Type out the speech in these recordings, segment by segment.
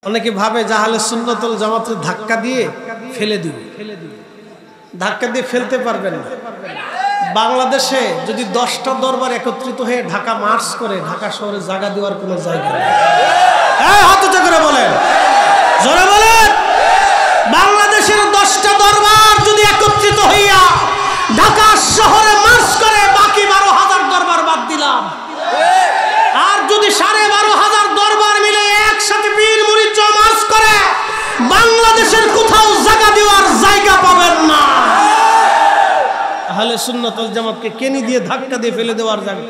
অনেকে ভাবে যে আহলে সুন্নাত ওয়াল জামাতের ধাক্কা দিয়ে ফেলে দিবে, ধাক্কা দিয়ে ফেলতে পারবেন না। বাংলাদেশে যদি 10টা দরবার একত্রিত হয়ে ঢাকা মার্চ করে ঢাকা শহরে জায়গা দেওয়ার কোনো জায়গা নেই। হাত উঁচু করে বলেন, জোরে বলেন। বাংলাদেশের 10টা দরবার যদি একত্রিত হইয়া ঢাকা শহরে মার্চ করে, বাকি 12,000 দরবার বাদ দিলাম, আর যদি 12,500 দরবার মিলে একসাথে পীর মুরিদ মার্চ করে, বাংলাদেশের কোথাও জায়গা দেওয়ার জায়গা পাবেন না। আহলে সুন্নাত ওয়াল জামাতকে কেনি দিয়ে ধাক্কা দিয়ে ফেলে দেওয়ার জায়গা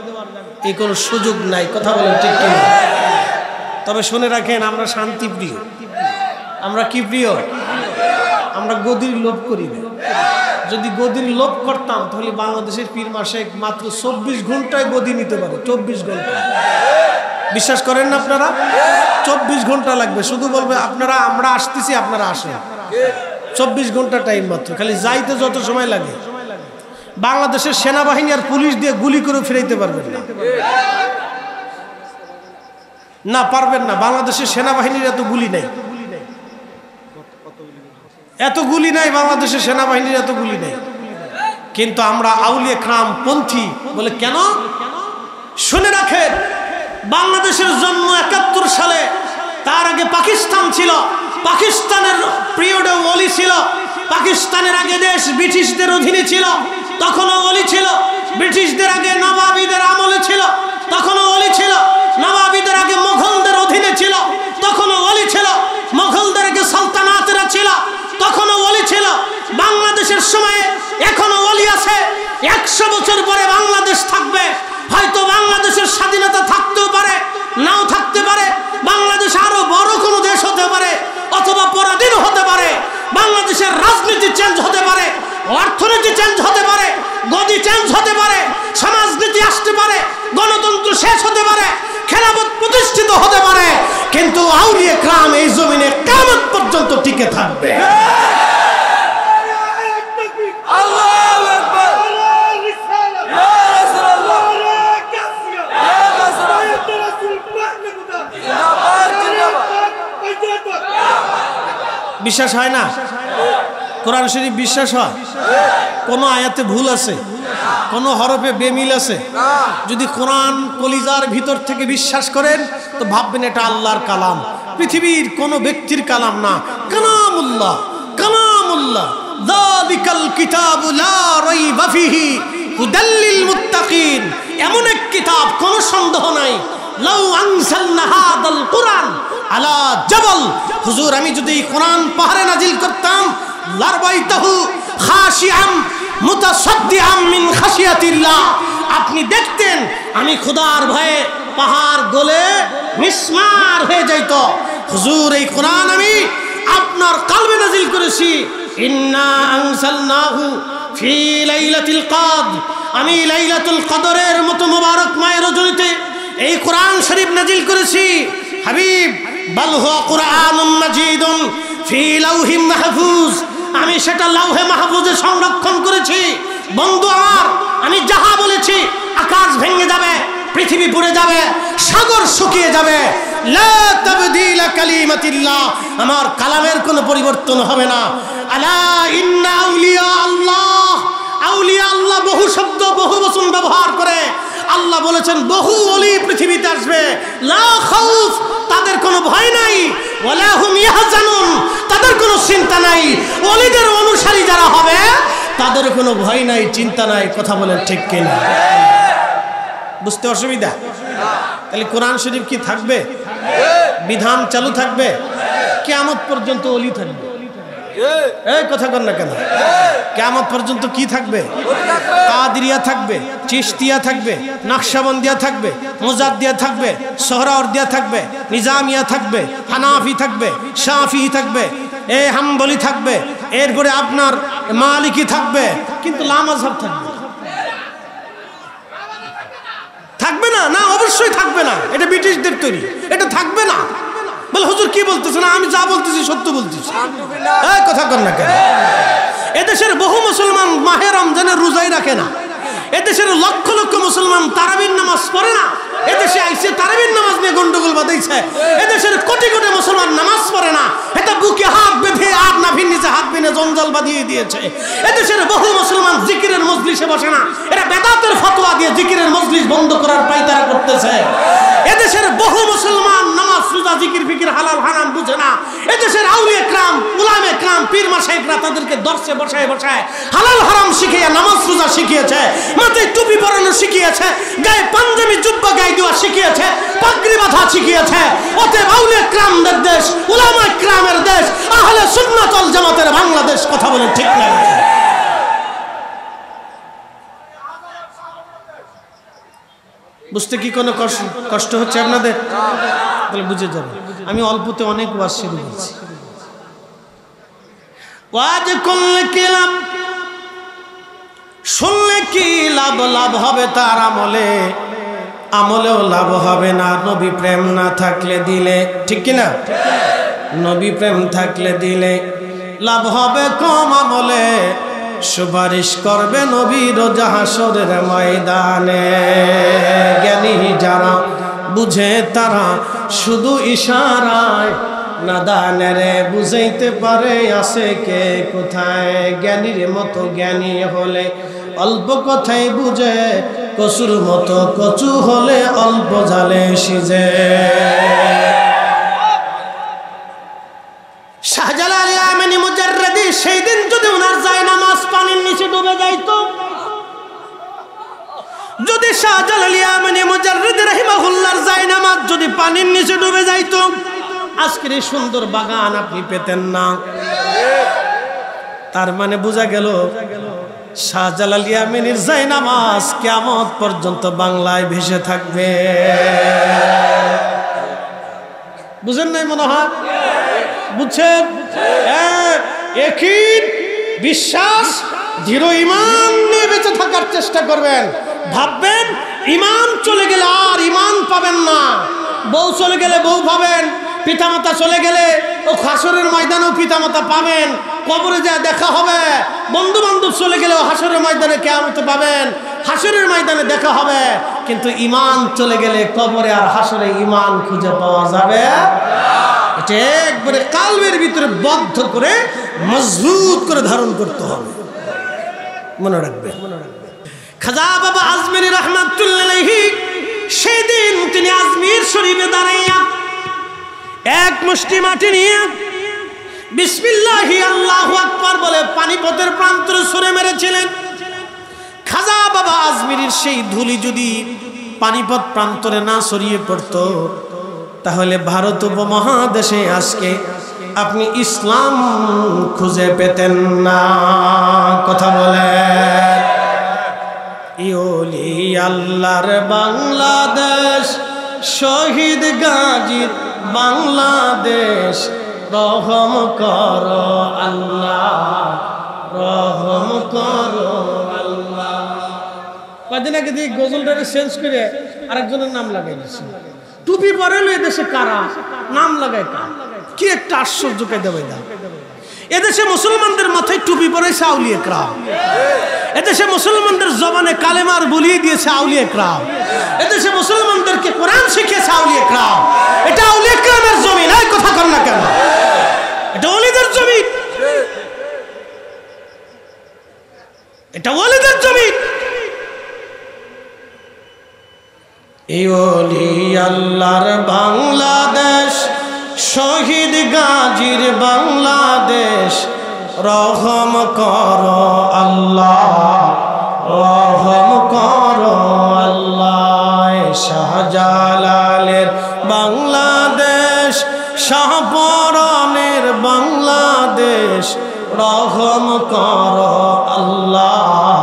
এই কোনো সুযোগ নাই। কথা বলেন ঠিক কি? তবে শুনে রাখেন, আমরা শান্তি প্রিয়। আমরা কি প্রিয়? আমরা গদির লোভ করি না। যদি গদির লোভ করতাম তাহলে বাংলাদেশের পীর মাসেক মাত্র 24 ঘন্টায় গদি নিতে পারে। 24 ঘন্টা। বিশ্বাস করেন না আপনারা? 24 ঘন্টা লাগবে। শুধু বলবে আপনারা আমরা আসতেছি, আপনারা আসেন। 24 ঘন্টা টাইম মাত্র, খালি যাইতে যত সময় লাগে। বাংলাদেশের সেনাবাহিনী আর পুলিশ দিয়ে গুলি করে ফিরাইতে পারবেন না। না, পারবেন না। বাংলাদেশের সেনাবাহিনীর এত গুলি নাই, এত গুলি নাই। বাংলাদেশের সেনাবাহিনীর এত গুলি নাই। কিন্তু আমরা আউলিয়া ক্রাম পন্থী বলে কেন? শুনে রাখেন, বাংলাদেশের জন্ম 71 সালে। তার আগে পাকিস্তান ছিল। পাকিস্তানের পিরিয়ডে ওলি ছিল। পাকিস্তানের আগে দেশ ব্রিটিশদের অধীনে ছিল, তখনও ওলি ছিল। ব্রিটিশদের আগে নবাবীদের আমলে ছিল, তখনও ওলি ছিল। নবাবীদের আগে মুঘলদের অধীনে ছিল, তখনও ওলি ছিল। মুঘলদের আগে সালতানাতেরা ছিল, তখনও ওলি ছিল। বাংলাদেশের সময়ে এখনো ওলি আছে। 100 বছর পরে বাংলাদেশ থাকবে। হয়তো বাংলাদেশের স্বাধীনতা থাকতেও পারে, নাও থাকতে পারে। বাংলাদেশ আরো বড় কোনো দেশ হতে পারে, অথবা পরাধীন হতে পারে। বাংলাদেশের রাজনীতি চেঞ্জ হতে পারে, অর্থনীতি চেঞ্জ হতে পারে, গদি চেঞ্জ হতে পারে, সমাজনীতি আসতে পারে, গণতন্ত্র শেষ হতে পারে, খেলাফত প্রতিষ্ঠিত হতে পারে। কিন্তু আউলিয়া ক্রাম এই জমিনে কিয়ামত পর্যন্ত টিকে থাকবে। বিশ্বাস হয় না? কোরআন শরীফ বিশ্বাস হয়? কোন আয়াতে ভুল আছে? কোন হরফে বেমিল আছে? যদি কোরআন কলিজার ভিতর থেকে বিশ্বাস করেন তো ভাববেন এটা আল্লাহর কালাম, পৃথিবীর কোন ব্যক্তির কালাম না। কালামুল্লাহ, কালামুল্লাহ। যালিকাল কিতাবু লা রাইবা ফিহি হুদাল লিল মুত্তাকিন। এমন এক কিতাব, কোনো সন্দেহ নাই। লাউ আনজালনা হাদাল কুরআন আলা জাবাল, হুজুর আমি যদি কোরআন পাহাড়ে নাজিল করতাম, লারবাইতাহু খাশিআম মুতাসাদ্দিআম মিন খাশিয়াতিল্লাহ, আপনি দেখতেন আমি খোদার ভয়ে পাহাড় গলে মিসমার হয়ে যাইত। হুজুর এই কোরআন আমি আপনার কলবে নাজিল করেছি। ইন্না আনজালনাহু ফি লাইলাতিল কদর, আমি লাইলাতুল কদরের মতো মুবারকময় রজনীতে এই কোরআন শরীফ নাজিল করেছি। হাবিব বাল হুয়া কুরআনুম মাজিদুন ফি লাউহিম মাহফুজ, আমি সেটা লাউহে মাহফুজে সংরক্ষণ করেছি। বন্ধু আমার, আমি যাহা বলেছি, আকাশ ভেঙে যাবে, পৃথিবী পুড়ে যাবে, সাগর শুকিয়ে যাবে, লা তাবদীলা কালিমাতিল্লাহ, আমার কালামের কোনো পরিবর্তন হবে না। আলা ইন্না আউলিয়া আল্লাহ, আউলিয়া আল্লাহ বহু শব্দ বহু বচন ব্যবহার করে। আল্লাহ বলেছেন বহু ওলি পৃথিবীতে আসবে, লা খাউফ, তাদের কোনো ভয় নাই, ওয়ালা হুম ইয়াহজানুন, তাদের কোনো চিন্তা নাই। ওলিদের অনুসারী যারা হবে তাদের কোনো ভয় নাই, চিন্তা নাই। কথা বলেন ঠিক কিনা? বুঝতে অসুবিধা? তাহলে কোরআন শরীফ কি থাকবে? বিধান চালু থাকবে, কিয়ামত পর্যন্ত ওলি থাকবে। এই কথা কর না কেন? কিয়ামত পর্যন্ত কি থাকবে? কাদেরিয়া থাকবে, চিশতিয়া থাকবে, নকশবন্দিয়া থাকবে, মুজাদ্দিয়া থাকবে, সোহরাওয়ার্দিয়া থাকবে, নিজামিয়া থাকবে, হানাফি থাকবে, শাফি থাকবে, হাম্বলি থাকবে, এরপরে আপনার মালিকি থাকবে। কিন্তু লা মাযহাব থাকবে? থাকবে না? না, অবশ্যই থাকবে না। এটা ব্রিটিশদের তৈরি, এটা থাকবে না। বলে হুজুর কি বলতেছেন? আমি যা বলতেছি সত্য বলতেছি। এই কথা কর না কেন? এদেশের বহু মুসলমান মাহে রমজানের রোজাই রাখে না। এদেশের লক্ষ লক্ষ মুসলমান তারাবির নামাজ পড়ে না। এদেশে আইসে তারাবির নামাজ নিয়ে গন্ডগোল বাঁধাইছে। এদেশের কোটি কোটি মুসলমান নামাজ জঞ্জাল বাঁধিয়ে দিয়েছে। এদেশের বহু মুসলমান জিকিরের মজলিসে বসে না, এরা বেদাতের ফতোয়া দিয়ে জিকিরের মজলিস বন্ধ করার পায়তারা করতেছে। এদেশের বহু মুসলমান নামাজ রোজা জিকির ফিকির হালাল হারাম বুঝে না। এদেশের আউলিয়া کرام উলামে کرام পীর মাশায়েখরা তাদেরকে দর্শে বসায় বসায় হালাল হারাম শিখিয়ে নামাজ রোজা শিখিয়েছে, মাথায় টুপি পরানো শিখিয়েছে, গায়ে পাঞ্জাবি জুব্বা গায়ে দেওয়া শিখিয়েছে, পাগড়ি বাঁধা শিখিয়েছে। অতএব আউলিয়া کرامদের দেশ, উলামা کرامের দেশ, আহলে সুন্নাত ওয়াল জামাতের বাংলাদেশ। কথা বলে ঠিক না? বুঝতে কি কোনো কষ্ট হচ্ছে আপনাদের? তাহলে বুঝে যাবে। আমি অল্পতে অনেক ওয়াজ শুরু করছি। ওয়াজ করলে কি লাভ, শুনলে কি লাভ? লাভ হবে তার আমলে, আমলেও লাভ হবে না নবী প্রেম না থাকলে দিলে। ঠিক কিনা? নবী প্রেম থাকলে দিলে লাভ হবে কম, আমলে সুপারিশ করবে নবী রোজ হাসরের ময়দানে। জ্ঞানী যারা বুঝে তারা শুধু ইশারায়, নাদানেরে বুঝাইতে পারে আছে কে কোথায়। জ্ঞানীর মতো জ্ঞানী হলে অল্প কথাই বুঝে, কচুর মতো কচু হলে অল্প জালে সিজে। শাহজালাল ইয়ামানি মুজাররদি সেই দিন যদি ওনার জায়নামাজ পানির নিচে ডুবে যাইতো, যদি শাহজালাল ইয়ামানি মুজাররদি রাহিমাহুল্লাহর জায়নামাজ যদি পানির নিচে ডুবে যাইতো, আজকের এই সুন্দর বাগান আপনি পেতেন না। তার মানে বোঝা গেল শাহজালাল ইয়ামানির জায়নামাজ কিয়ামত পর্যন্ত বাংলায় ভেসে থাকবে। বুঝেন নাই মনে হয়? বুঝছেন? একই বিশ্বাস দৃঢ় ঈমান নিয়ে বেঁচে থাকার চেষ্টা করবেন। ভাববেন ঈমান চলে গেলে আর ঈমান পাবেন না। বউ চলে গেলে বউ পাবেন, পিতামাতা চলে গেলে ও হাসরের ময়দানেও পিতামাতা পাবেন, কবরে যা দেখা হবে। বন্ধু বান্ধব চলে গেলেও হাসরের ময়দানে কিয়ামতে পাবেন, হাসরের ময়দানে দেখা হবে। কিন্তু ঈমান চলে গেলে কবরে আর হাসরে ঈমান খুঁজে পাওয়া যাবে না। এটা একবারে কালবের ভিতরে বদ্ধ করে মজবুত করে ধারণ করতে হবে। মনে রাখবে। খাজা বাবা আজমিরি রহমাতুল্লাহ আলাইহি সেদিন তিনি আজমির শরীফে দাঁড়াইয়া এক মুষ্টি মাটি নিয়ে বিসমিল্লাহি আল্লাহু আকবার বলে পানিপথের প্রান্তরে ছুঁড়ে মেরেছিলেন। খাজা বাবা আজমিরির সেই ধুলি যদি পানিপথ প্রান্তরে না ছড়িয়ে পড়তো, তাহলে ভারত উপমহাদেশে আজকে আপনি ইসলাম খুঁজে পেতেন না। কথা বলে ইওলি আল্লাহর বাংলাদেশ, শহীদ গাজীর বাংলাদেশ, রহম করো আল্লাহ, রহম করো আল্লাহ। কদিন আগে দিয়ে গজলটারে চেঞ্জ করে আরেকজনের নাম লাগাই দিচ্ছে। টুপি পরেলো এদেশে কারা নাম লাগায় কার? কি একটা আশ্চর্য কায়দা বাইদা। এদেশে মুসলমানদের মাথায় টুপি পরেছে আউলিয়া کرام, এদেশে মুসলমানদের জবানে কালেমার বলিয়ে দিয়েছে আউলিয়া کرام, এদেশে মুসলমানদেরকে কোরআন শিখিয়েছে আউলিয়া کرام। এটা আউলিয়া کرامের জমিন। এই কথা কর না কেন? এটা ওলিদের জমিন, এটা ওলিদের জমিন। এই ওলি আল্লাহর বাংলাদেশ, শহীদ গাজীর বাংলাদেশ, রহম করো আল্লাহ, রহম করো আল্লাহ। শাহজালালের বাংলাদেশ, শাহপরানের বাংলাদেশ, রহম করো আল্লাহ,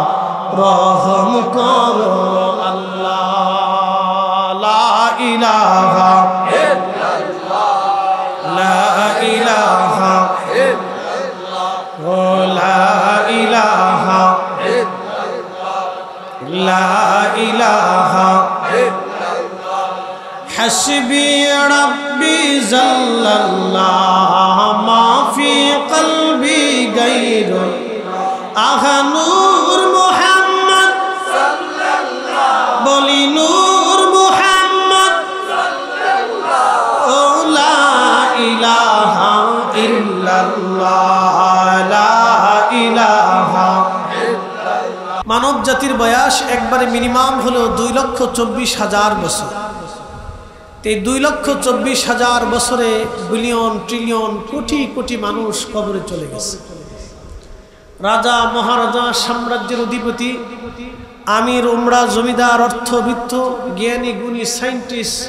রহম করো আল্লাহ। লা ইলাহা ইল্লাল্লাহ, লা ইলাহা ইল্লাল্লাহ, লা ইলাহা ইল্লাল্লাহ, লা ইলাহা ইল্লাল্লাহ। হাসবি রাব্বি জাল্লাল্লাহ, মা ফি কলবি গায়রুল আহানুর মুহাম্মদ সাল্লাল্লাহ, বলি নূর মুহাম্মদ সাল্লাল্লাহ, লা ইলাহা ইল্লাল্লাহ, লা মানব জাতির বয়স একবারে মিনিমাম হলো 2,24,000 বছর। এই 2,24,000 বছরে বিলিয়ন ট্রিলিয়ন কোটি কোটি মানুষ কবরে চলে গেছে। রাজা মহারাজা সাম্রাজ্যের অধিপতি আমির উমরা জমিদার অর্থবিত্ত জ্ঞানী গুণী সায়েন্টিস্ট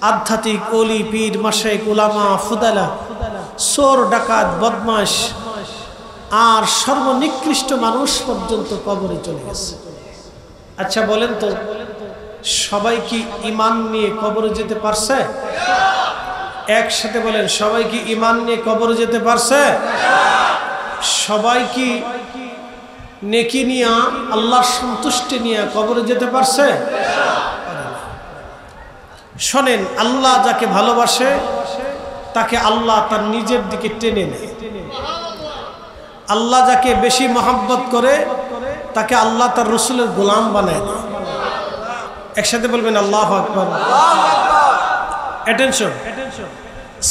আধ্যাত্মিক ওলি পীর মাশায়েখ উলামা ফুদালা চোর ডাকাত বদমাশ আর সর্বনিকৃষ্ট মানুষ পর্যন্ত কবরে চলে গেছে। আচ্ছা বলেন তো, সবাই কি ঈমান নিয়ে কবরে যেতে পারছে? একসাথে বলেন, সবাই কি ঈমান নিয়ে কবরে যেতে পারছে? সবাই কি নেকি নিয়ে আল্লাহর সন্তুষ্টি নিয়ে কবরে যেতে পারছে? শোনেন, আল্লাহ যাকে ভালোবাসে তাকে আল্লাহ তার নিজের দিকে টেনে নেয়। আল্লাহ যাকে বেশি মহব্বত করে তাকে আল্লাহ তার রসুলের গোলাম বানায় দেয়। একসাথে বলবেন আল্লাহু আকবার। অ্যাটেনশন।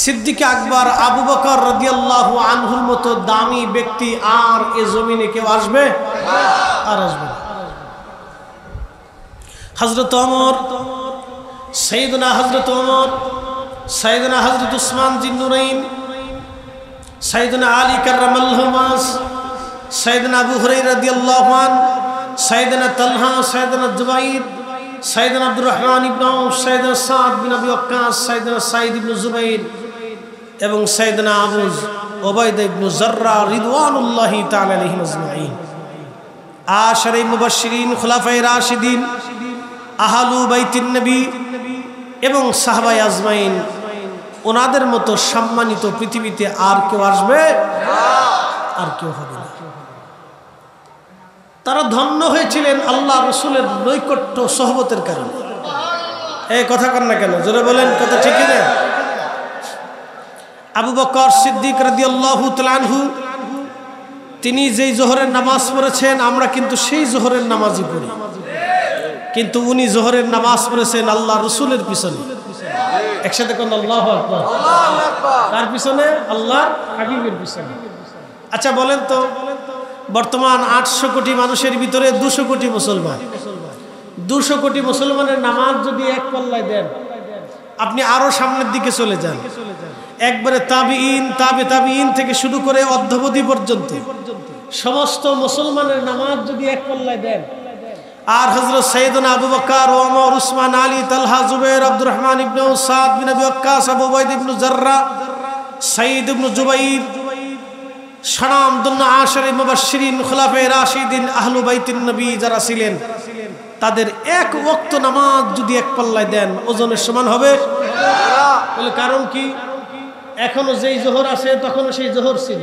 সিদ্দিক আকবর আবু বকর রাদিয়াল্লাহু আনহুর মতো দামি ব্যক্তি আর এ জমিনে কেউ আসবে? আর আসবে না। হযরত ওমর, সাইয়েদনা হযরত ওমর, সাইয়েদনা হযরত উসমান জিন্নুরাইন, সাইয়েদনা আলী কাররামাল্লাহু ওয়াজ, সাইয়েদনা আবু হুরায়রা রাদিয়াল্লাহু আনহু, সাইয়েদনা তালহা, সাইয়েদনা জুবাইর, সাইয়েদনা আব্দুর রহমান ইবনে আউফ, সাইয়েদনা সাদ বিন আবি ওয়াক্কাস, সাইয়েদনা সাঈদ ইবনে জুবাইর এবং সাইয়েদনা আবু উবাইদা ইবনে জাররা রিদওয়ানুল্লাহি তাআলা আলাইহিম আজমাইন। আশারে মুবাশশিরিন, খুলাফায়ে রাশিদিন, আহলু বাইতিন নবী এবং সাহাবায়ে আজমাইন, ওনাদের মতো সম্মানিত পৃথিবীতে আর কেউ আসবে? আর কেউ হবে না। তারা ধন্য হয়েছিলেন আল্লাহ রসুলের নৈকট্য সোহবতের কারণে। এই কথা কন না কেন? জোরে বলেন, কথা ঠিক না? আবু বকর সিদ্দিক রাদিয়াল্লাহু তাআলা আনহু তিনি যেই জোহরের নামাজ পড়েছেন আমরা কিন্তু সেই জোহরের নামাজই পড়ি, কিন্তু উনি জোহরের নামাজ পড়েছেন আল্লাহ রসুলের পিছনে। একসাথে কোন আল্লাহু আকবার। তার পিছনে আল্লাহ হাবিবের পিছনে। আচ্ছা বলেন তো, বর্তমান 800 কোটি মানুষের ভিতরে 200 কোটি মুসলমান। 200 কোটি মুসলমানের নামাজ যদি এক পাল্লায় দেন, আপনি আরো সামনের দিকে চলে যান, একবারে তাবিঈন, তাবিঈন থেকে শুরু করে অদ্যাবধি পর্যন্ত সমস্ত মুসলমানের নামাজ যদি এক পাল্লায় দেন, আর হযরত সাইয়েদনা আবু বকর, ওমর, উসমান, আলী, তালহা, জুবাইর, আব্দুর রহমান ইবনে আউফ, সাদ বিন আবি ওয়াক্কাস, আবু উবাইদা ইবনে জাররা, সাঈদ ইবনে জুবাইর, সানামদুন্না আশারে মুবাশশিরিন, খুলাফায়ে রাশিদিন, আহলু বাইতিন নবী যারা ছিলেন, তাদের এক ওয়াক্ত নামাজ যদি এক পাল্লায় দেন ওজনের সমান হবে? বলে কারণ কি? এখনো যেই জোহর আছে তখনও সেই জোহর ছিল,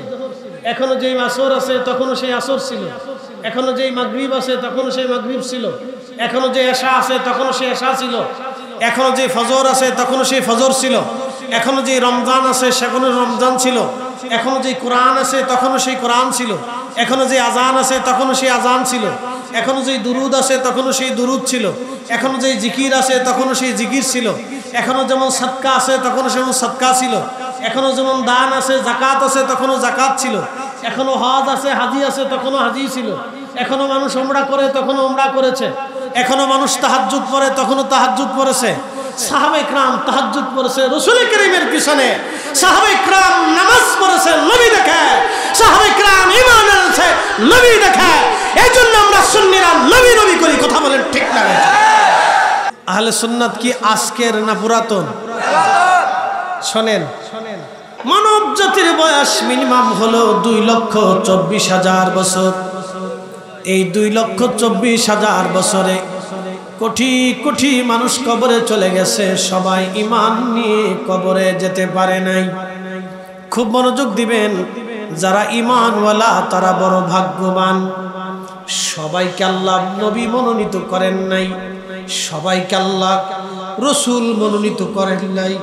এখনো যেই আসর আছে তখনও সেই আসর ছিল, এখনো যেই মাগরিব আছে তখনও সেই মাগরিব ছিল, এখনো যে এশা আছে তখনও সেই এশা ছিল, এখনো যে ফজর আছে তখনও সেই ফজর ছিল, এখনো যে রমজান আছে সেখনো রমজান ছিল, এখনো যে কোরআন আছে তখনও সেই কোরআন ছিল, এখনো যে আজান আছে তখনও সেই আজান ছিল, এখনো যে দুরুদ আছে তখনও সেই দুরুদ ছিল, এখনো যে জিকির আছে তখনও সেই জিকির ছিল, এখনো যেমন সাদকা আছে তখনও সেমন সাদকা ছিল, এখনো যেমন দান আছে জাকাত আছে তখনও জাকাত ছিল, এখনো হজ আছে হাজি আছে তখনও হাজি ছিল, এখনো মানুষ উমরা করে তখনও উমরা করেছে, এখনো মানুষ তাহাজ্জুদ পড়ে তখনও তাহাজ্জুদ পড়েছে। সাহাবায়ে কেরাম তাহাজ্জুদ পড়েছে রাসূল করিমের পিছনে, সাহাবায়ে কেরাম নামাজ পড়েছে নবী দেখে, সাহাবায়ে কেরাম ঈমান এনেছে নবী দেখে। এইজন্য আমরা সুন্নিরা নবী নবী করি। কথা বলেন ঠিক না? আহলে সুন্নাত কি আজকের না পুরাতন? শোনেন, মানব জাতির বয়স মিনিমাম হলো 2,24,000 বছর। এই 2,24,000 বছরে কোটি কোটি মানুষ কবরে চলে গেছে, সবাই ঈমান নিয়ে কবরে যেতে পারে নাই। খুব মনোযোগ দিবেন, যারা ঈমানওয়ালা তারা বড় ভাগ্যবান। সবাইকে আল্লাহ নবী মনোনীত করেন নাই, সবাইকে আল্লাহ রসুল মনোনীত করেন নাই।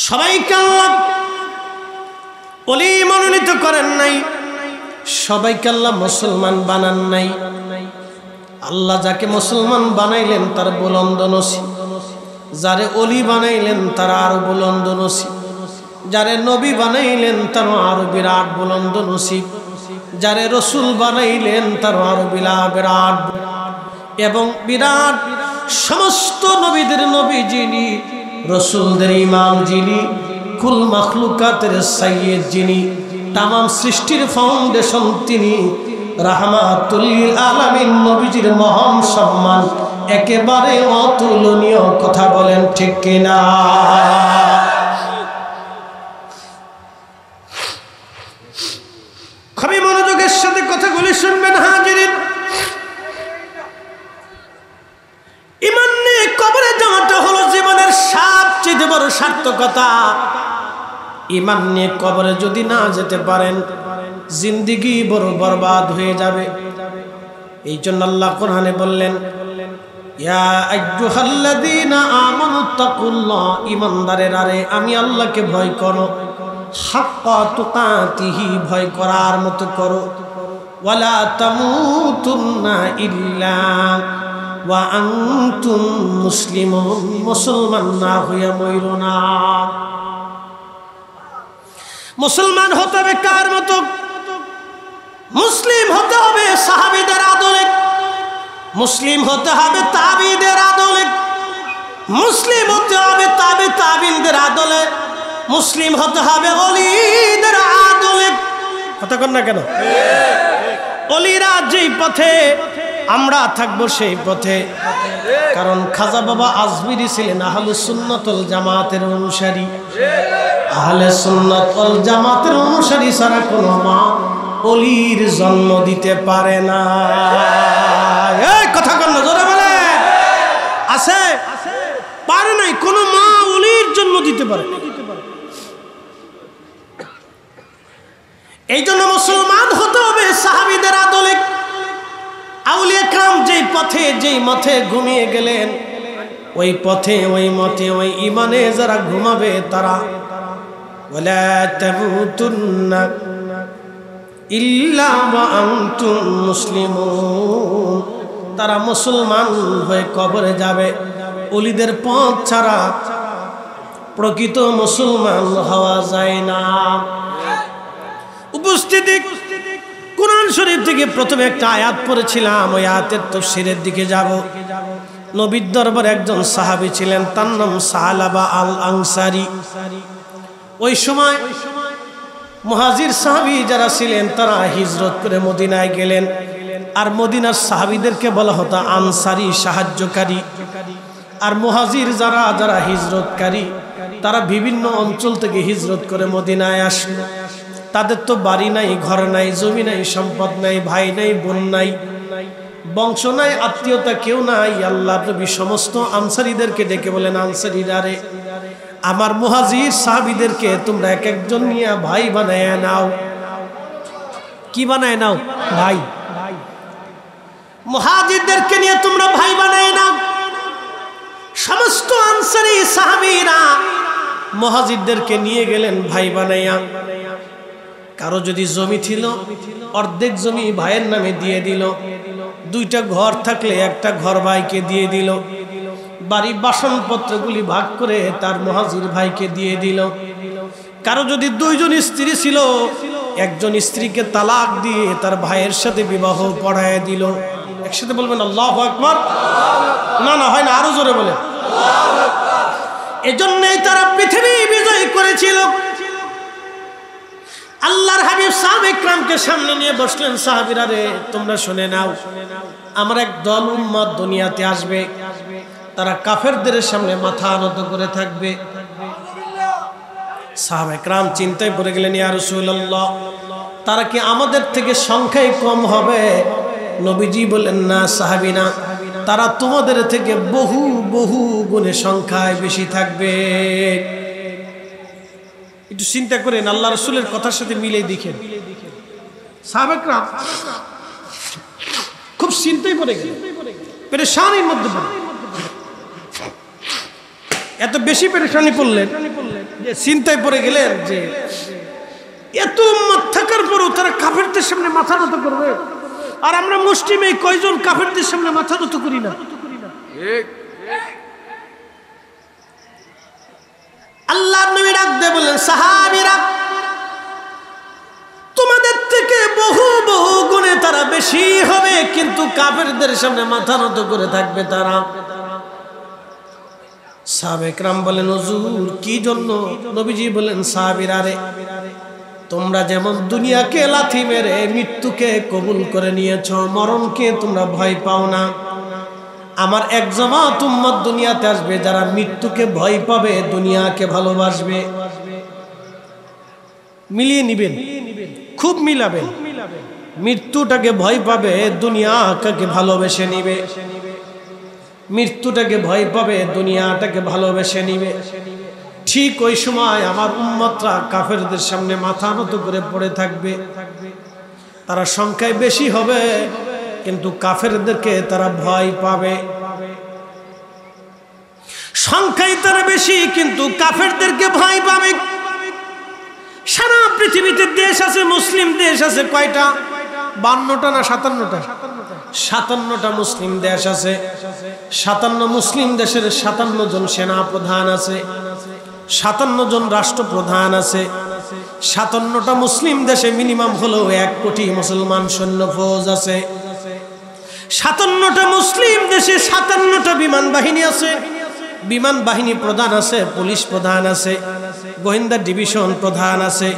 সবাইকে আল্লাহ ওলি মনোনীত করেন নাই, সবাইকে আল্লাহ মুসলমান বানান নাই। আল্লাহ যাকে মুসলমান বানাইলেন তার বুলন্দ নসিব, যারে ওলি বানাইলেন তার আরো বুলন্দ নসিব। যারে নবী বানাইলেন তার আরো বিরাট বুলন্দ নসিব, যারে রসুল বানাইলেন তার আরো বিরাট এবং বিরাট সমস্ত নবীদের নবী যিনি, রসুলদের ইমাম যিনি, কুল মাখলুকাতের সাইয়্যিদ যিনি, তামাম সৃষ্টির ফাউন্ডেশন তিনি, রাহমাতুল লিল আলামিন নবীজির মহান সম্মান একেবারে অতুলনীয়। কথা বলেন ঠিক কিনা? খুবই মনোযোগের সাথে কথাগুলি শুনবেন হাজিরিন। ঈমান নিয়ে কবরে যাওয়াটা হলো জীবনের সবচেয়ে বড় সার্থকতা। ঈমান নিয়ে কবরে যদি না যেতে পারেন জিন্দেগি বড় বরবাদ হয়ে যাবে। এই জন্য আল্লাহ কোরআনে বললেন, ইয়া আইয়ুহাল্লাযীনা আমানুত্তাকুল্লাহ, ঈমানদারেরা রে আমি আল্লাহকে ভয় করো, হাক্কা তুকাতিহি ভয় করার মতো করো, ওয়ালা তামুতুন্না ইল্লা ওয়া আনতুম মুসলিমুন, মুসলমান না হইয়া মইরো না। মুসলমান হতে হবে কার মতো? মুসলিম হতে হবে সাহাবীদের আদলে, মুসলিম হতে হবে তাবিদের আদলে, মুসলিম হতে হবে তাবিনদের আদলে, মুসলিম হতে হবে ওলিদের আদলে। কথা কন না কেন? ওলিরা যেই পথে আমরা থাকবো সেই পথে। কারণ খাজা বাবা আজমিরি ছিলেন আহলে সুন্নাত ওয়াল জামাতের অনুসারী। আহলে সুন্নাত ওয়াল জামাতের অনুসারী ছাড়া কোনো মা ওলির জন্ম দিতে পারে না। এই কথা কন না, জোরে বলে। আছে? পারে নাই, কোনো মা ওলির জন্ম দিতে পারে। এই জন্য মুসলমান হতে হবে সাহাবীদের আদলে। আউলিয়া کرام যেই পথে যেই মতে ঘুমিয়ে গেলেন, ওই পথে ওই মতে ওই ঈমানে যারা ঘুমাবে তারা ওয়ালা তামুতুন্না ইল্লা ওয়া আনতুম মুসলিমুন, তারা মুসলমান হয়ে কবরে যাবে। ওলিদের পথ ছাড়া প্রকৃত মুসলমান হওয়া যায় না। উপস্থিতি, কুরআন শরীফ থেকে প্রথমে একটা আয়াত পড়েছিলাম, ওই আয়াতের তাফসীরের দিকে যাব। নবীর দরবারে একজন সাহাবী ছিলেন, তার নাম সালাবা আল আনসারী। ওই সময় মুহাজির সাহাবী যারা ছিলেন তারা হিজরত করে মদিনায় গেলেন, আর মদিনার সাহাবীদেরকে বলা হতো আনসারী, সাহায্যকারী। আর মুহাজির যারা যারা হিজরতকারী তারা বিভিন্ন অঞ্চল থেকে হিজরত করে মদিনায় আসলো। তাদের তো বাড়ি নাই, ঘর নাই, জমি নাই, সম্পদ নাই, ভাই নাই, বোন নাই, বংশ নাই, আত্মীয়তা কেউ নাই। আল্লাহর নবী সমস্ত আনসারীদেরকে ডেকে বলেন, আনসারীরা রে, আমার মুহাজির সাহাবীদেরকে তোমরা এক একজন নিয়ে ভাই বানায় নাও। কি বানায় নাও? ভাই। মুহাজিরদেরকে নিয়ে তোমরা ভাই বানায় নাও। সমস্ত আনসারী সাহাবীরা মুহাজিরদেরকে নিয়ে গেলেন ভাই বানাইয়া। কারো যদি জমি ছিল অর্ধেক জমি ভাইয়ের নামে দিয়ে দিল, দুইটা ঘর থাকলে একটা ঘর ভাইকে দিয়ে দিল, বাড়ি বাসনপত্রগুলি ভাগ করে তার মুহাজির ভাইকে দিয়ে দিল। কারো যদি দুইজন স্ত্রী ছিল, একজন স্ত্রীকে তালাক দিয়ে তার ভাইয়ের সাথে বিবাহ পড়ায় দিল। একসাথে বলবেন আল্লাহু আকবার। না না, হয় না, আরো জোরে বলে। এজন্যই তারা পৃথিবী বিজয় করেছিল। আল্লাহর হাবিব সাহাবায়ে کرامকে সামনে নিয়ে বসলেন, সাহাবীরা রে তোমরা শুনে নাও, আমার এক দল উম্মত দুনিয়াতে আসবে, তারা কাফেরদের সামনে মাথা নত করে থাকবে। সাহাবায়ে کرام চিন্তায় পড়ে গেলেন, ইয়া রাসূলুল্লাহ, তারা কি আমাদের থেকে সংখ্যায় কম হবে? নবীজি বললেন, না সাহাবী না, তারা তোমাদের থেকে বহু বহু গুণে সংখ্যায় বেশি থাকবে। একটু চিন্তা করেন, আল্লাহ রাসূলের কথার সাথে মিলে দেখেন। সাহাবায়ে کرام খুব চিন্তায় পড়ে গেলেন, পেরেশানির মধ্যে পড়লেন। এত বেশি পেরেশানি পড়লেন যে চিন্তায় পড়ে গেলেন যে এত উম্মত থাকার পরও তারা কাফেরদের সামনে মাথা নত করবে, আর আমরা মুসলিম এই কয়জন কাফেরদের সামনে মাথা নত করি না। আল্লাহর নবী ডাক দিয়ে বললেন, বললেন সাহাবীরা তোমাদের থেকে বহু বহু গুণে তারা বেশি হবে, কিন্তু কাফেরদের সামনে মাথা নত করে থাকবে তারা। সাহাবে কেরাম বলেন হুজুর কি জন্য? নবীজি বলেন সাহাবীরা রে, তোমরা যেমন দুনিয়াকে লাথি মেরে মৃত্যুকে কবুল করে নিয়েছো, মরণকে তোমরা ভয় পাও না, আমার এক জামাত উম্মত দুনিয়াতে আসবে যারা মৃত্যুকে ভয় পাবে, দুনিয়াকে ভালোবাসবে। মিলিয়ে নিবেন, খুব মিলাবেন। মৃত্যুটাকে ভয় পাবে, দুনিয়াকে ভালোবেসে নিবে। মৃত্যুটাকে ভয় পাবে, দুনিয়াটাকে ভালোবেসে নিবে। ঠিক ওই সময় আমার উম্মতরা কাফেরদের সামনে মাথা নত করে পড়ে থাকবে। তারা সংখ্যায় বেশি হবে, কিন্তু কাফেরদেরকে তারা ভয় পাবে। সংখ্যায় তারা বেশি, কিন্তু কাফেরদেরকে ভয় পাবে। সারা পৃথিবীতে দেশ আছে, মুসলিম দেশ আছে কয়টা? 52টা না 57টা? 57টা মুসলিম দেশ আছে। 57 মুসলিম দেশের 57 জন সেনা প্রধান আছে, 57 জন রাষ্ট্রপ্রধান আছে। 57টা মুসলিম দেশে মিনিমাম হলো 1 কোটি মুসলমান সৈন্য ফৌজ আছে। 57টা মুসলিম দেশে 57টা বিমান বাহিনী আছে, বিমান বাহিনী প্রধান আছে, পুলিশ প্রধান আছে, গোয়েন্দা ডিভিশন প্রধান আছে।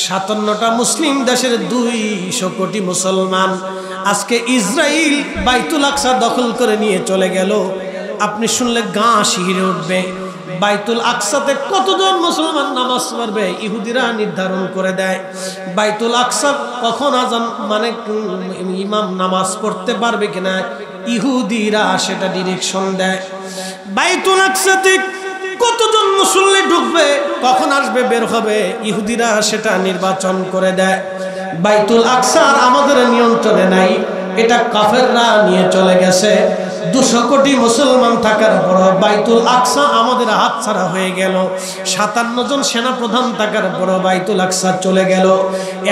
57টা মুসলিম দেশের 200 কোটি মুসলমান। আজকে ইসরাইল বাইতুল আকসা দখল করে নিয়ে চলে গেল, আপনি শুনলে গা শিহরে উঠবে। বাইতুল আকসাতে কতজন মুসলমান নামাজ পড়বে ইহুদিরা নির্ধারণ করে দেয়। বাইতুল আকসা কখন আজান মানে ইমাম নামাজ পড়তে পারবে কিনা ইহুদিরা সেটা ডিরেকশন দেয়। বাইতুল আকসাতে কতজন মুসল্লি ঢুকবে, কখন আসবে বের হবে, ইহুদিরা সেটা নির্বাচন করে দেয়। বাইতুল আকসা আমাদের নিয়ন্ত্রণে নাই, এটা কাফেররা নিয়ে চলে গেছে। 200 কোটি মুসলমান থাকার পর বাইতুল আকসা আমাদের হাতছাড়া হয়ে গেল। 57 জন সেনা প্রধান থাকার পর বাইতুল আকসা চলে গেল।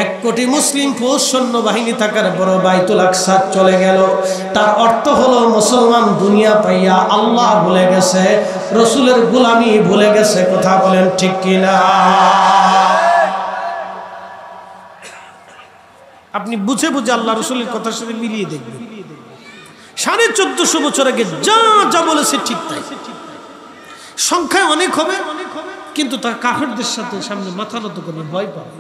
1 কোটি মুসলিম ফৌজ সৈন্য বাহিনী থাকার পর বাইতুল আকসা চলে গেল। তার অর্থ হলো মুসলমান দুনিয়া পাইয়া আল্লাহ ভুলে গেছে, রসুলের গোলামি ভুলে গেছে। কথা বলেন ঠিক কিনা? আপনি বুঝে বুঝে আল্লাহ রসুলের কথার সাথে মিলিয়ে দেখবেন। 1450 বছর আগে যা যা বলেছে ঠিক তাই। সংখ্যায় অনেক হবে, কিন্তু তার কাফেরদের সাথে সামনে মাথা নত করে ভয় পাবে।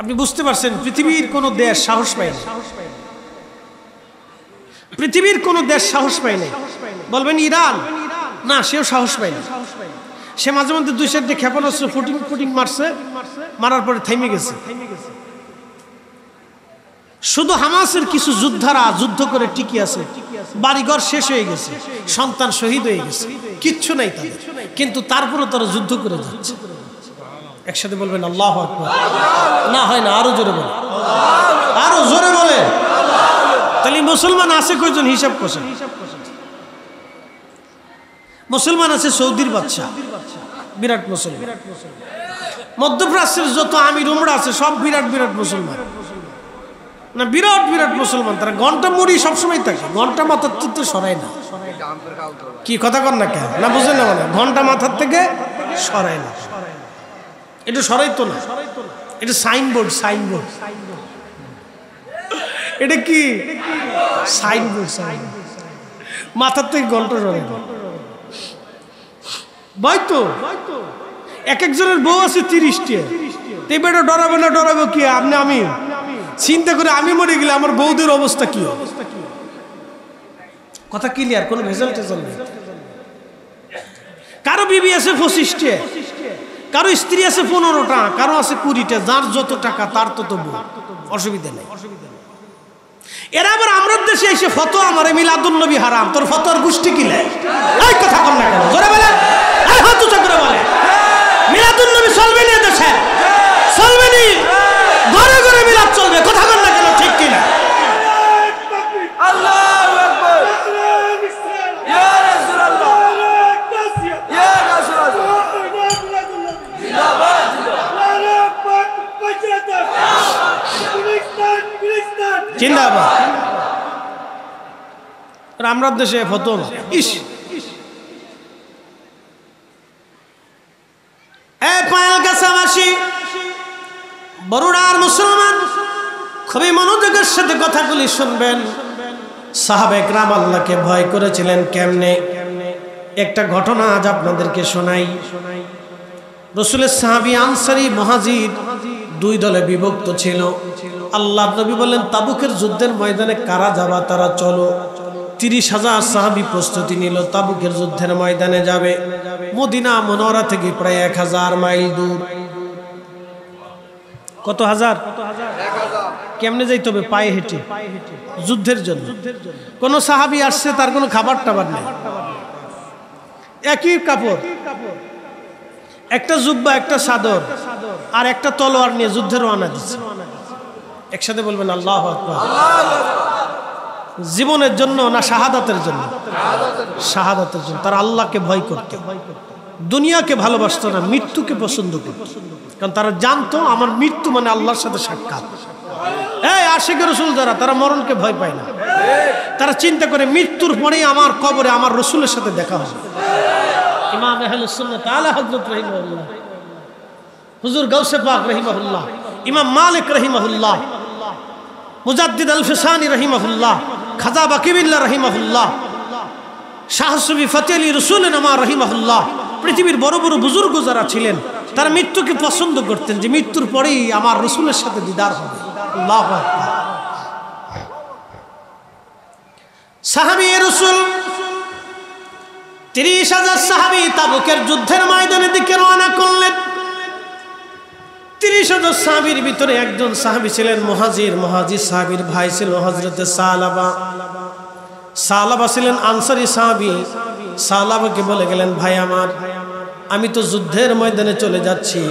আপনি বুঝতে পারছেন পৃথিবীর কোন দেশ সাহস পায় না, পৃথিবীর কোন দেশ সাহস পায় না। বলবেন ইরান, না সেও সাহস পায় না। সে মাঝে মধ্যে 2-4 ক্ষেপণাস্ত্র ফুটিং মারছে, মারার পরে থেমে গেছে। শুধু হামাসের কিছু যোদ্ধারা যুদ্ধ করে টিকে আছে, বাড়িঘর শেষ হয়ে গেছে, সন্তান শহীদ হয়ে গেছে, কিচ্ছু নাই তাদের, কিন্তু তারপরে তারা যুদ্ধ করে যাচ্ছে। একসাথে বলবেন আল্লাহু আকবার। না হয় না, আরো জোরে বলেন, আরো জোরে বলেন। তাহলে মুসলমান আছে কয়জন হিসাব করছেন? মুসলমান আছে সৌদির বাদশা, বিরাট মুসলমান। মধ্যপ্রাচ্যের যত আমির উমরা আছে সব বিরাট বিরাট মুসলমান, না বিরাট বিরাট মুসলমান। তারা ঘন্টা মুড়ি সবসময় থাকে, ঘন্টা মাথার থেকে সরায় না। কি কথা কর না কেন? না বুঝেন না, মানে ঘন্টা মাথার থেকে সরায় না। এটা সরাইতো না, এটা সাইনবোর্ড। সাইনবোর্ড এটা কি? সাইনবোর্ড। মাথার থেকে ঘন্টা সরাই বই তো। এক একজনের বউ আছে 30টা। বেটা ডরাবে না, ডরাবে কি? আমি চিন্তা করে আমি মরে গেলে আমার বউদের অবস্থা কি? কথা ক্লিয়ার, কোনো ভেজাল টেজাল নেই। কারো বিবি আছে 25টা, কারো স্ত্রী আছে 15টা, কারো আছে 20টা। যার যত টাকা তার তত বউ, অসুবিধা নেই। এরা আবার আমরা দেশে এসে ফতোয়া আমারে মিলাদুন নবী হারাম, তোর ফতোয়ার গোষ্ঠী কি লাই? এই কথা কর না কেন? জোরে বলে, এই হাত উঁচা করে বলে মিলাদুন নবী চলবে না দেশে, চলবে না, ঘরে ঘরে মিলাদ চলবে। কথা কর না কেন? ঠিক কিনা? আল্লাহু আকবার, ইয়া রাসূলুল্লাহ, ইয়া রাসূলুল্লাহ, জিন্দাবাদ জিন্দাবাদ। আমরা দেশে ফতোয়া ইস সাথে কথাগুলি শুনবেন। সাহাবে کرام আল্লাহকে ভয় করেছিলেন কেমনে, একটা ঘটনা আজ আপনাদেরকে শোনাই। রাসূলের সাহাবী আনসারী মুহাজির দুই দলে বিভক্ত ছিল। আল্লাহর নবী বললেন, তাবুকের যুদ্ধের ময়দানে কারা যাবা তারা চলো। 30,000 সাহাবী প্রস্তুতি নিল, তাবুকের যুদ্ধের ময়দানে যাবে। মদিনা মুনাওয়ারা থেকে প্রায় 1000 মাইল দূর। কত হাজার? কেমনে যাইতে হবে? পায়ে হেঁটে, যুদ্ধের জন্য। কোন সাহাবী আসছে, তার কোনো খাবার টাবার নেই, একই কাপড়, একটা জুব্বা, একটা চাদর আর একটা তলোয়ার নিয়ে যুদ্ধের রওনা দিচ্ছে। একসাথে বলবেন আল্লাহু আকবার। জীবনের জন্য না শাহাদাতের জন্য? শাহাদাতের জন্য। তারা আল্লাহকে ভয় করত, দুনিয়াকে ভালোবাসত না, মৃত্যুকে পছন্দ করত। কারণ তারা জানতো আমার মৃত্যু মানে আল্লাহর সাথে সাক্ষাৎ। এই আশিক রাসূল যারা, তারা মরণকে ভয় পায় না। তারা চিন্তা করে মৃত্যুর পরেই আমার কবরে আমার রাসূলের সাথে দেখা হবে। ইমাম আহলুস সুন্নাত আলা হযরত রাহিমাহুল্লাহ, হুজুর গাউসে পাক রাহিমাহুল্লাহ, ইমাম মালিক রাহিমাহুল্লাহ, মুজাদ্দিদ আল ফিসানি রাহিমাহুল্লাহ, খাজা বাকিবিল্লাহ রাহিমাহুল্লাহ, শাহ সুফি ফতেহ আলী রসুলনামা রাহিমাহুল্লাহ, পৃথিবীর বড় বড় বুজুর্গ যারা ছিলেন তারা মৃত্যুকে পছন্দ করতেন, যে মৃত্যুর পরেই আমার রসুলের সাথে দিদার হবে। আল্লাহু আকবার। সাহাবী রাসূল 30,000 সাহাবী তাবুকের যুদ্ধের ময়দানের দিকে রওনা করলেন। 30,000 সাহাবীর ভিতরে একজন সাহাবী ছিলেন মুহাজির। মুহাজির সাহাবীর ভাই ছিল হযরতে সালাবা। সালাবা ছিলেন আনসারী সাহাবী। সালাবাকে বলে গেলেন, ভাই আমার, আমি তো যুদ্ধের ময়দানে চলে যাচ্ছি,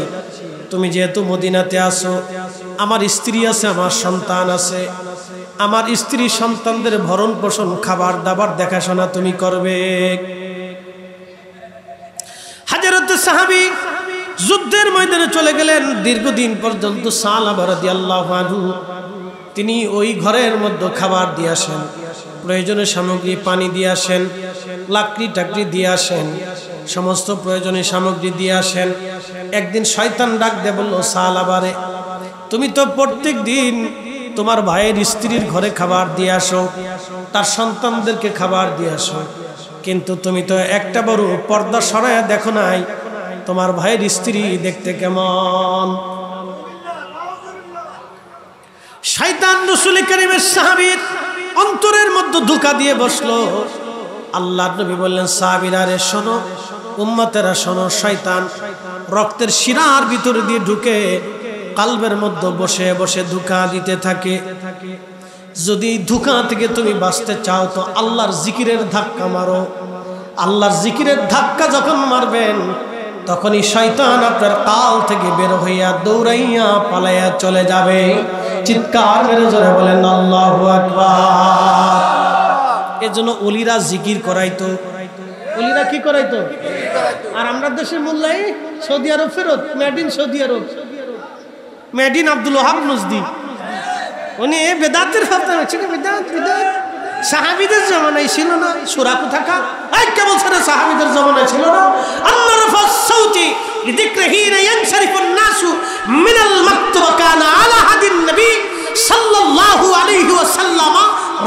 তুমি যেহেতু মদিনাতে আসো, আমার স্ত্রী আছে, আমার সন্তান আছে, আমার স্ত্রী সন্তানদের ভরণ পোষণ, খাবার দাবার দেখাশোনা তুমি করবে। হযরত সাহাবী যুদ্ধের ময়দানে চলে গেলেন। দীর্ঘদিন পর্যন্ত সালাবা রাদিয়াল্লাহু আনহু তিনি ওই ঘরের মধ্যে খাবার দিয়ে আসেন, প্রয়োজনীয় সামগ্রী পানি দিয়ে আসেন, লাকড়ি টাকড়ি দিয়ে আসেন, সমস্ত প্রয়োজনীয় সামগ্রী দিয়ে আসেন। একদিন শয়তান ডাক দিয়ে বলল, সালাবারে, তুমি তো প্রত্যেক দিন তোমার ভাইয়ের স্ত্রীর ঘরে খাবার দিয়ে আসো, তার সন্তানদেরকে খাবার দিয়ে আসো, কিন্তু তুমি তো একটা বড় পর্দা সরায়া দেখো নাই তোমার ভাইয়ের স্ত্রী দেখতে কেমন। শয়তান রাসূল কারীমের সাহাবীর অন্তরের মধ্যে ধোঁকা দিয়ে বসলো। আল্লাহর নবী বললেন, সাহাবীরা রে শোনো, উম্মতেরা শোনো, শয়তান রক্তের শিরার ভিতরে দিয়ে ঢুকে কলবের মধ্যে বসে বসে ধোঁকা দিতে থাকে। যদি ধোঁকা থেকে তুমি বাঁচতে চাও তো আল্লাহর জিকিরের ধাক্কা মারো। আল্লাহর জিকিরের ধাক্কা যখন মারবেন তখনই শয়তান আপনার কাল থেকে বের হইয়া দৌড়াইয়া পালাইয়া চলে যাবে। চিৎকার মেরে জোরে বলেন আল্লাহু আকবার। এজন্য ওলিরা জিকির করাইতো। ওলিরা কি করাইতো? আর আমরা দেশের মোল্লাই সৌদি আরব ফেরত, made in Saudi Arab, made in Abdul Wahab Najdi. উনি বেদাতের ভাবনা হচ্ছে, বেদাত বেদাত সাহাবীদের জমানায় ছিল না। সূরা কোথাকার এই কে বলছে না সাহাবীদের জমানায় ছিল না? আল্লাহ রাফাস সাউতি লিযিকরিহি ইয়ানশারিফুন নাসু মিনাল মাকতুবা কানা আলা হাদিন নবী সাল্লাল্লাহু আলাইহি ওয়াসাল্লাম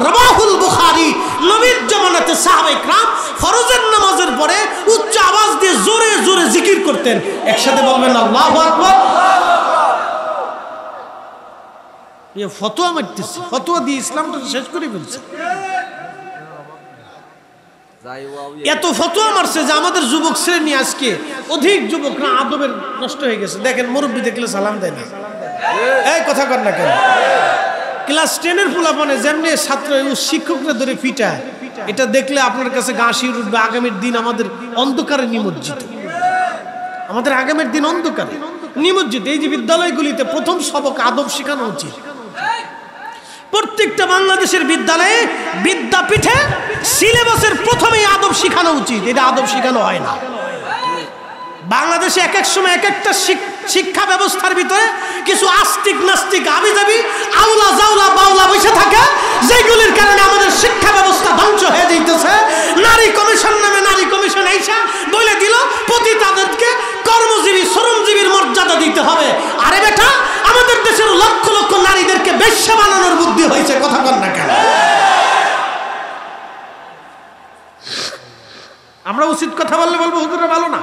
রাওয়াহুল বুখারী। নবীর জমানাতে সাহাবায়ে کرام ফরজের নামাজের পরে উচ্চ আওয়াজ দিয়ে জোরে জোরে জিকির করতেন। একসাথে বলবেন আল্লাহু আকবার। ये ফতোয়া মারতেছে, ফতোয়া দিয়ে ইসলামটা শেষ করে ফেলছে। এত ফতোয়া মারছে যে আমাদের যুবক শ্রেণী আজকে অধিক যুবকরা আদবের নষ্ট হয়ে গেছে। দেখেন মুরব্বী দেখলে সালাম দেয় না। এই কথা কর না কেন? ক্লাস 10-এর পোলাপানে যেমনি ছাত্র শিক্ষকরা ধরে পিটায়, এটা দেখলে আপনার কাছে গা শিউরে উঠবে। আগামীর দিন আমাদের অন্ধকারে নিমজ্জিত, আমাদের আগামীর দিন অন্ধকারে নিমজ্জিত। এই যে বিদ্যালয়গুলিতে প্রথম সবক আদব শেখানো উচিত। প্রত্যেকটা বাংলাদেশের বিদ্যালয়ে বিদ্যাপীঠে সিলেবাসের প্রথমেই আদব শেখানো উচিত। এটা আদব শেখানো হয় না। বাংলাদেশে এক এক সময় এক একটা শিক্ষা ব্যবস্থার ভিতরে কিছু আস্তিক নাস্তিক আবিজাবি আউলা জাউলা বাউলা বসে থাকে, যেগুলির কারণে আমাদের শিক্ষা ব্যবস্থা ধ্বংস হয়ে যাইতেছে। নারী কমিশন নামে নারী কমিশন আইসা বলে দিল পতিতাদেরকে কর্মজীবী শ্রমজীবীর মর্যাদা দিতে হবে। আরে বেটা, আমাদের দেশের লক্ষ লক্ষ নারীদেরকে বেশ্যা বানানোর বুদ্ধি হয়েছে আমরা উচিত কথা বললে বলবো হুজুররা ভালো না।